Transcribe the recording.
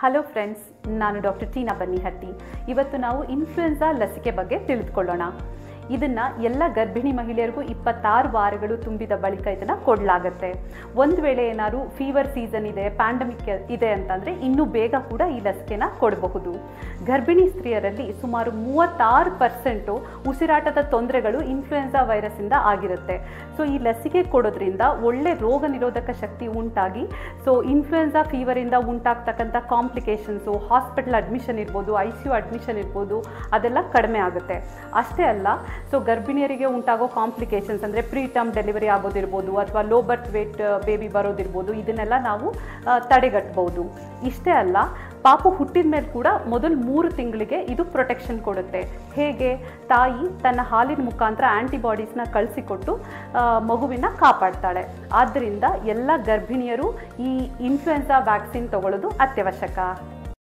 Hello friends, ನಾನು doctor Tina Bannihatti. ಇವತ್ತು ನಾವು ಇನ್ಫ್ಲುಯೆನ್ಸಾ ಲಸಿಕೆ ಬಗ್ಗೆ ತಿಳಿದುಕೊಳ್ಳೋಣ. ಇದನ್ನು ಎಲ್ಲ ಗರ್ಭಿಣಿ ಮಹಿಳೆಯರಿಗೂ 26 ವಾರಗಳು ತುಂಬಿದ ಬಳಿಕ ಇದನ್ನು ಕೊಡಲಾಗುತ್ತೆ. ಒಂದು ವೇಳೆ ಏನಾದ್ರು ಫೀವರ್ ಸೀಸನ್ ಇದೆ, ಪ್ಯಾಂಡಮಿಕ್ ಇದೆ ಅಂತಂದರೆ ಇನ್ನೂ ಬೇಗ ಕೂಡ ಈ ಲಸಿಕೆನ ಕೊಡಬಹುದು. ಗರ್ಭಿಣಿ ಸ್ತ್ರೀಯರಲ್ಲಿ ಸುಮಾರು 36% ಉಸಿರಾಟದ ತೊಂದರೆಗಳು ಇನ್ಫ್ಲುಯೆನ್ಸಾ ವೈರಸ್ಸಿಂದ ಆಗಿರುತ್ತೆ. ಸೊ ಈ ಲಸಿಕೆ ಕೊಡೋದ್ರಿಂದ ಒಳ್ಳೆ ರೋಗ ನಿರೋಧಕ ಶಕ್ತಿ ಉಂಟಾಗಿ ಇನ್ಫ್ಲುಯೆನ್ಸಾ ಫೀವರಿಂದ ಉಂಟಾಗ್ತಕ್ಕಂಥ ಕಾಂಪ್ಲಿಕೇಶನ್ಸು, ಹಾಸ್ಪಿಟಲ್ ಅಡ್ಮಿಷನ್ ಇರ್ಬೋದು, ICU ಅಡ್ಮಿಷನ್ ಇರ್ಬೋದು, ಅದೆಲ್ಲ ಕಡಿಮೆ ಆಗುತ್ತೆ. ಅಷ್ಟೇ ಅಲ್ಲ, ಗರ್ಭಿಣಿಯರಿಗೆ ಉಂಟಾಗೋ ಕಾಂಪ್ಲಿಕೇಶನ್ಸ್ ಅಂದರೆ ಪ್ರೀ ಟರ್ಮ್ ಡೆಲಿವರಿ ಆಗೋದಿರ್ಬೋದು ಅಥವಾ ಲೋ ಬರ್ತ್ ವೇಟ್ ಬೇಬಿ ಬರೋದಿರ್ಬೋದು, ಇದನ್ನೆಲ್ಲ ನಾವು ತಡೆಗಟ್ಟಬಹುದು. ಇಷ್ಟೇ ಅಲ್ಲ, ಪಾಪು ಹುಟ್ಟಿದ ಮೇಲೆ ಕೂಡ ಮೊದಲು 3 ತಿಂಗಳಿಗೆ ಇದು ಪ್ರೊಟೆಕ್ಷನ್ ಕೊಡುತ್ತೆ. ಹೇಗೆ? ತಾಯಿ ತನ್ನ ಹಾಲಿನ ಮುಖಾಂತರ ಆ್ಯಂಟಿಬಾಡೀಸ್ನ ಕಳಿಸಿಕೊಟ್ಟು ಮಗುವಿನ ಕಾಪಾಡ್ತಾಳೆ. ಆದ್ದರಿಂದ ಎಲ್ಲ ಗರ್ಭಿಣಿಯರು ಈ ಇನ್ಫ್ಲುಯೆನ್ಸಾ ವ್ಯಾಕ್ಸಿನ್ ತಗೊಳ್ಳೋದು ಅತ್ಯವಶ್ಯಕ.